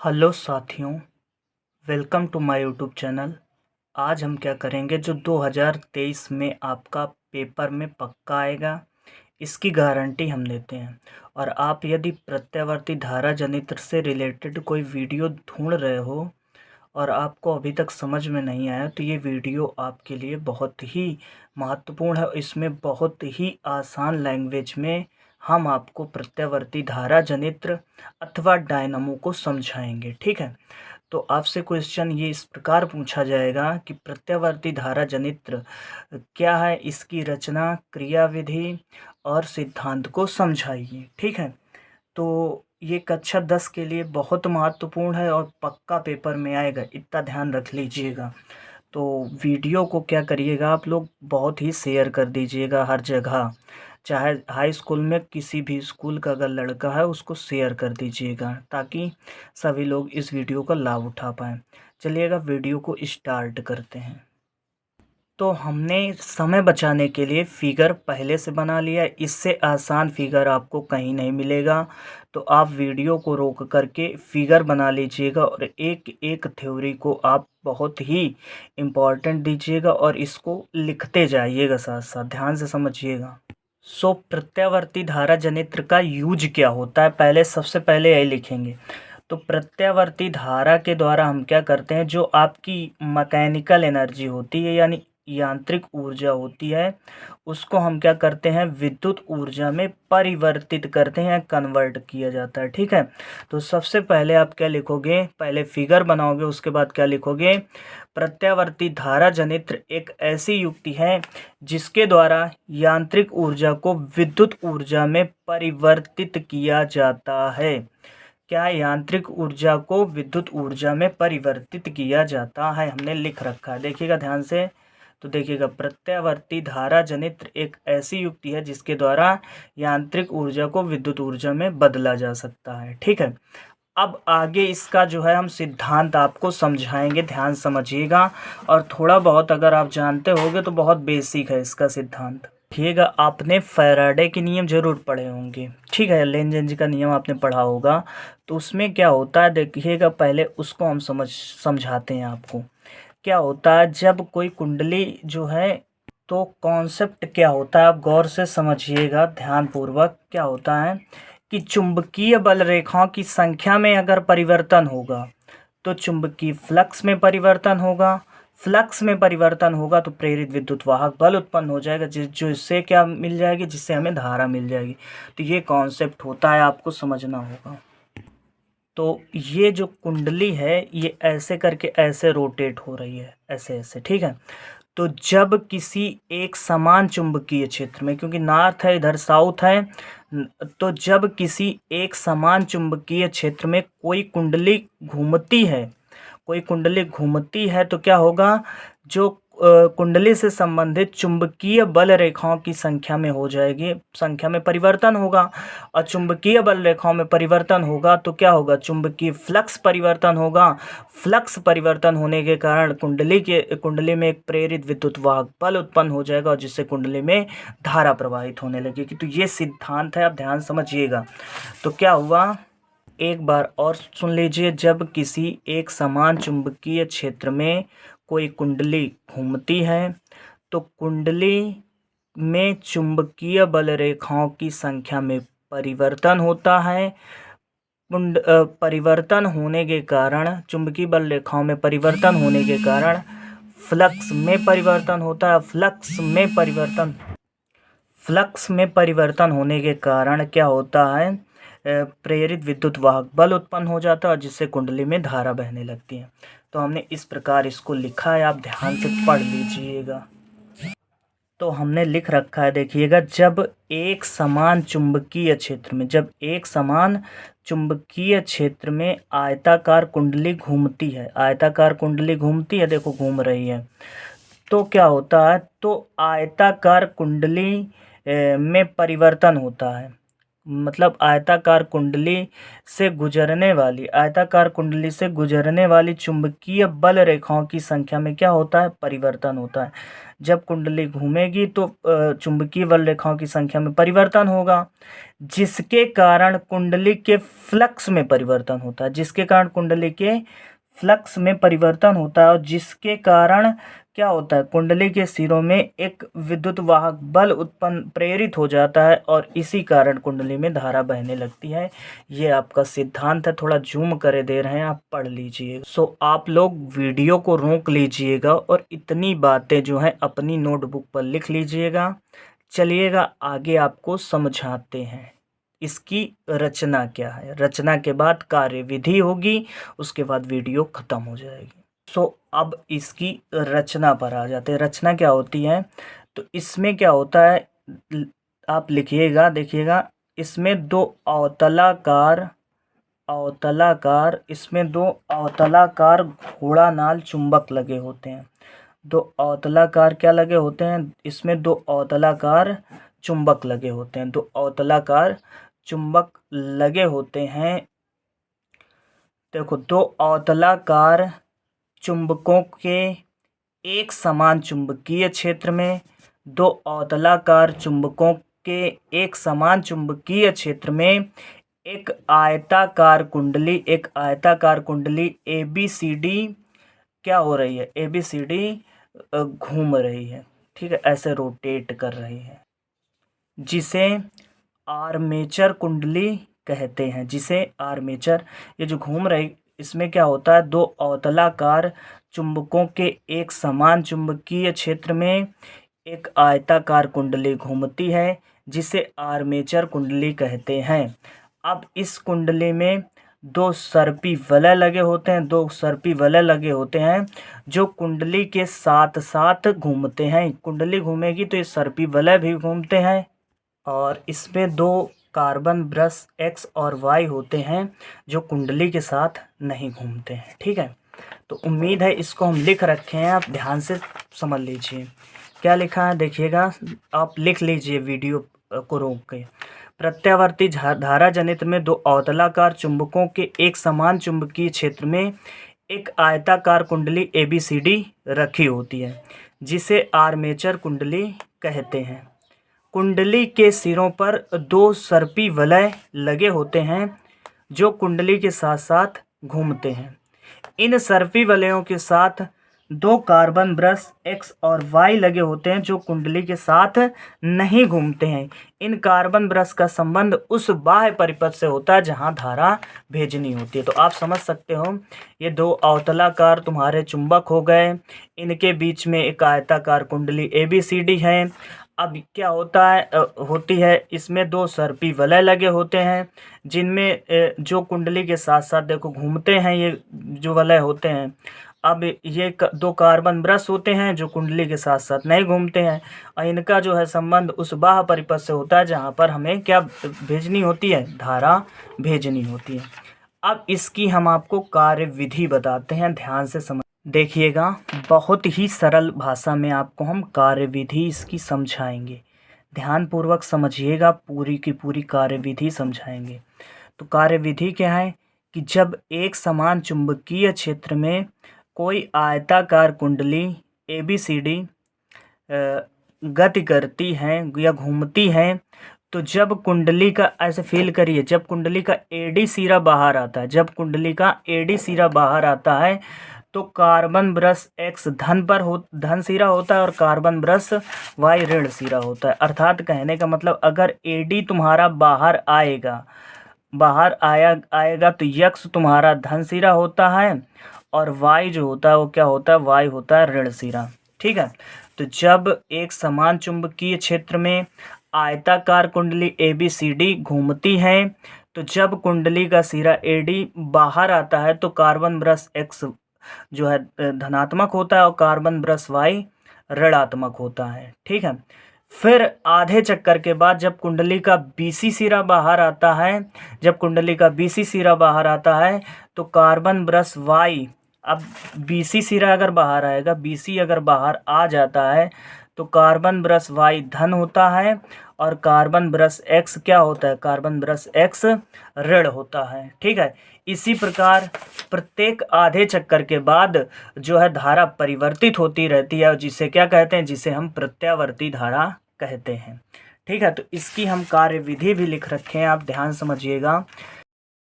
Hello साथियों, welcome to my YouTube channel. आज हम क्या करेंगे, जो 2023 में आपका पेपर में पक्का आएगा, इसकी गारंटी हम देते हैं। और आप यदि प्रत्यावर्ती धारा जनित्र से रिलेटेड कोई वीडियो ढूंढ रहे हो और आपको अभी तक समझ में नहीं आया, तो ये वीडियो आपके लिए बहुत ही महत्वपूर्ण है। इसमें बहुत ही आसान लैंग्वेज में हम आपको प्रत्यावर्ती धारा जनित्र अथवा डायनामो को समझाएंगे, ठीक है। तो आपसे क्वेश्चन ये इस प्रकार पूछा जाएगा कि प्रत्यावर्ती धारा जनित्र क्या है, इसकी रचना, क्रियाविधि और सिद्धांत को समझाइए, ठीक है। तो ये कक्षा 10 के लिए बहुत महत्वपूर्ण है और पक्का पेपर में आएगा, इतना ध्यान रख लीजिएगा। तो वीडियो को क्या करिएगा, आप लोग बहुत ही शेयर कर दीजिएगा हर जगह, चाहे हाई स्कूल में किसी भी स्कूल का अगर लड़का है उसको शेयर कर दीजिएगा, ताकि सभी लोग इस वीडियो का लाभ उठा पाएँ। चलिएगा वीडियो को स्टार्ट करते हैं। तो हमने समय बचाने के लिए फिगर पहले से बना लिया है। इससे आसान फिगर आपको कहीं नहीं मिलेगा। तो आप वीडियो को रोक करके फिगर बना लीजिएगा और एक एक थ्योरी को आप बहुत ही इम्पोर्टेंट दीजिएगा और इसको लिखते जाइएगा, साथ साथ ध्यान से समझिएगा। प्रत्यावर्ती धारा जनित्र का यूज क्या होता है, पहले सबसे पहले यही लिखेंगे। तो प्रत्यावर्ती धारा के द्वारा हम क्या करते हैं, जो आपकी मैकेनिकल एनर्जी होती है यानी यांत्रिक ऊर्जा होती है, उसको हम क्या करते हैं, विद्युत ऊर्जा में परिवर्तित करते हैं, कन्वर्ट किया जाता है, ठीक है। तो सबसे पहले आप क्या लिखोगे, पहले फिगर बनाओगे, उसके बाद क्या लिखोगे, प्रत्यावर्ती धारा जनित्र एक ऐसी युक्ति है जिसके द्वारा यांत्रिक ऊर्जा को विद्युत ऊर्जा में परिवर्तित किया जाता है। क्या यांत्रिक ऊर्जा को विद्युत ऊर्जा में परिवर्तित किया जाता है, हमने लिख रखा है, देखिएगा ध्यान से। तो देखिएगा, प्रत्यावर्ती धारा जनित्र एक ऐसी युक्ति है जिसके द्वारा यांत्रिक ऊर्जा को विद्युत ऊर्जा में बदला जा सकता है, ठीक है। अब आगे इसका जो है हम सिद्धांत आपको समझाएंगे, ध्यान समझिएगा। और थोड़ा बहुत अगर आप जानते होंगे तो बहुत बेसिक है इसका सिद्धांत। देखिएगा, आपने फैराडे के नियम जरूर पढ़े होंगे, ठीक है, लेंजेंज का नियम आपने पढ़ा होगा। तो उसमें क्या होता है, देखिएगा पहले उसको हम समझाते हैं आपको। क्या होता है जब कोई कुंडली जो है, तो कॉन्सेप्ट क्या होता है आप गौर से समझिएगा ध्यानपूर्वक। क्या होता है कि चुंबकीय बल रेखाओं की संख्या में अगर परिवर्तन होगा तो चुंबकीय फ्लक्स में परिवर्तन होगा, फ्लक्स में परिवर्तन होगा तो प्रेरित विद्युत वाहक बल उत्पन्न हो जाएगा, जो इससे क्या मिल जाएगी, जिससे हमें धारा मिल जाएगी। तो ये कॉन्सेप्ट होता है, आपको समझना होगा। तो ये जो कुंडली है ये ऐसे करके ऐसे रोटेट हो रही है, ऐसे ऐसे, ठीक है। तो जब किसी एक समान चुंबकीय क्षेत्र में, क्योंकि नॉर्थ है इधर साउथ है, तो जब किसी एक समान चुंबकीय क्षेत्र में कोई कुंडली घूमती है, कोई कुंडली घूमती है तो क्या होगा, जो कुंडली से संबंधित चुंबकीय बल रेखाओं की संख्या में हो जाएगी, संख्या में परिवर्तन होगा। और चुंबकीय बल रेखाओं में परिवर्तन होगा तो क्या होगा, चुंबकीय फ्लक्स परिवर्तन होगा। फ्लक्स परिवर्तन होने के कारण कुंडली में एक प्रेरित विद्युत वाहक बल उत्पन्न हो जाएगा और जिससे कुंडली में धारा प्रवाहित होने लगेगी। तो ये सिद्धांत है, आप ध्यान समझिएगा। तो क्या हुआ, एक बार और सुन लीजिए, जब किसी एक समान चुंबकीय क्षेत्र में कोई कुंडली घूमती है तो कुंडली में चुंबकीय बल रेखाओं की संख्या में परिवर्तन होता है। परिवर्तन होने के कारण, चुंबकीय बल रेखाओं में परिवर्तन होने के कारण फ्लक्स में परिवर्तन होता है। फ्लक्स में परिवर्तन होने के कारण क्या होता है, प्रेरित विद्युत वाहक बल उत्पन्न हो जाता है और जिससे कुंडली में धारा बहने लगती है। तो हमने इस प्रकार इसको लिखा है, आप ध्यान से पढ़ लीजिएगा। तो हमने लिख रखा है, देखिएगा, जब एक समान चुंबकीय क्षेत्र में, जब एक समान चुंबकीय क्षेत्र में आयताकार कुंडली घूमती है, आयताकार कुंडली घूमती है, देखो घूम रही है, तो क्या होता है, तो आयताकार कुंडली में परिवर्तन होता है। मतलब आयताकार कुंडली से गुजरने वाली चुंबकीय बल रेखाओं की संख्या में क्या होता है? परिवर्तन होता है। जब कुंडली घूमेगी तो चुंबकीय बल रेखाओं की संख्या में परिवर्तन होगा, जिसके कारण कुंडली के फ्लक्स में परिवर्तन होता है, और जिसके कारण क्या होता है? कुंडली के सिरों में एक विद्युत वाहक बल उत्पन्न प्रेरित हो जाता है और इसी कारण कुंडली में धारा बहने लगती है। ये आपका सिद्धांत है, थोड़ा जूम करे दे रहे हैं, आप पढ़ लीजिए। आप लोग वीडियो को रोक लीजिएगा और इतनी बातें जो हैं अपनी नोटबुक पर लिख लीजिएगा। चलिएगा आगे आपको समझाते हैं इसकी रचना क्या है। रचना के बाद कार्यविधि होगी, उसके बाद वीडियो खत्म हो जाएगी। अब इसकी रचना पर आ जाते हैं। रचना क्या होती है? तो इसमें क्या होता है, आप लिखिएगा, देखिएगा। इसमें दो अवतलाकार घोड़ानाल चुंबक लगे होते हैं। दो अवतलाकार क्या लगे होते हैं? इसमें दो अवतलाकार चुंबक लगे होते हैं। दो अवतलाकार चुंबक लगे होते हैं। देखो, दो अवतलाकार चुंबकों के एक समान चुंबकीय क्षेत्र में, दो अवतलाकार चुंबकों के एक समान चुंबकीय क्षेत्र में एक आयताकार कुंडली ABCD क्या हो रही है? ABCD घूम रही है, ठीक है, ऐसे रोटेट कर रही है, जिसे आर्मेचर कुंडली कहते हैं। ये जो घूम रही, इसमें क्या होता है? दो अवतलाकार चुंबकों के एक समान चुंबकीय क्षेत्र में एक आयताकार कुंडली घूमती है, जिसे आर्मेचर कुंडली कहते हैं। अब इस कुंडली में दो सर्पी वलय लगे होते हैं जो कुंडली के साथ साथ घूमते हैं। कुंडली घूमेगी तो ये सर्पी वलय भी घूमते हैं, और इसमें दो कार्बन ब्रश X और Y होते हैं जो कुंडली के साथ नहीं घूमते हैं। ठीक है, तो उम्मीद है इसको हम लिख रखे हैं, आप ध्यान से समझ लीजिए क्या लिखा है। देखिएगा, आप लिख लीजिए वीडियो को रोक के। प्रत्यावर्ती धारा जनित्र में दो अवतलाकार चुंबकों के एक समान चुंबकीय क्षेत्र में एक आयताकार कुंडली ABCD रखी होती है, जिसे आर्मेचर कुंडली कहते हैं। कुंडली के सिरों पर दो सर्पी वलय लगे होते हैं जो कुंडली के साथ साथ घूमते हैं। इन सर्पी वलयों के साथ दो कार्बन ब्रश X और Y लगे होते हैं जो कुंडली के साथ नहीं घूमते हैं। इन कार्बन ब्रश का संबंध उस बाह्य परिपथ से होता है जहां धारा भेजनी होती है। तो आप समझ सकते हो, ये दो अवतलाकार तुम्हारे चुंबक हो गए, इनके बीच में एक आयताकार कुंडली ABCD है। अब क्या होती है, इसमें दो सर्पी वलय लगे होते हैं, जिनमें जो कुंडली के साथ साथ देखो घूमते हैं, ये जो वलय होते हैं। अब ये दो कार्बन ब्रश होते हैं जो कुंडली के साथ साथ नहीं घूमते हैं, और इनका जो है संबंध उस बाह्य परिपथ से होता है जहाँ पर हमें क्या भेजनी होती है? धारा भेजनी होती है। अब इसकी हम आपको कार्यविधि बताते हैं, ध्यान से समझ देखिएगा। बहुत ही सरल भाषा में आपको हम कार्यविधि इसकी समझाएंगे, ध्यानपूर्वक समझिएगा, पूरी की पूरी कार्यविधि समझाएंगे। तो कार्यविधि क्या है कि जब एक समान चुंबकीय क्षेत्र में कोई आयताकार कुंडली ABCD गति करती है या घूमती है, तो जब कुंडली का ऐसे फील करिए, जब कुंडली का AD सिरा बाहर आता है, तो कार्बन ब्रश X धन सिरा होता है और कार्बन ब्रश Y ऋण सिरा होता है। अर्थात कहने का मतलब, अगर AD तुम्हारा बाहर आएगा तो X तुम्हारा धन सिरा होता है, और Y जो होता है वो क्या होता है? Y होता है ऋण सिरा। ठीक है, तो जब एक समान चुंबकीय क्षेत्र में आयताकार कुंडली ABCD घूमती है, तो जब कुंडली का सिरा AD बाहर आता है तो कार्बन ब्रश X जो है धनात्मक होता है और कार्बन ब्रश Y ऋणात्मक होता है। ठीक है, फिर आधे चक्कर के बाद जब कुंडली का BC सिरा बाहर आता है, तो कार्बन ब्रश Y, अब BC सिरा अगर बाहर आएगा, BC अगर बाहर आ जाता है तो कार्बन ब्रश Y धन होता है और कार्बन ब्रश X क्या होता है, कार्बन ब्रश X ऋण होता है। ठीक है, इसी प्रकार प्रत्येक आधे चक्कर के बाद जो है धारा परिवर्तित होती रहती है, और जिसे क्या कहते हैं, जिसे हम प्रत्यावर्ती धारा कहते हैं। ठीक है, तो इसकी हम कार्यविधि भी लिख रखे हैं, आप ध्यान समझिएगा।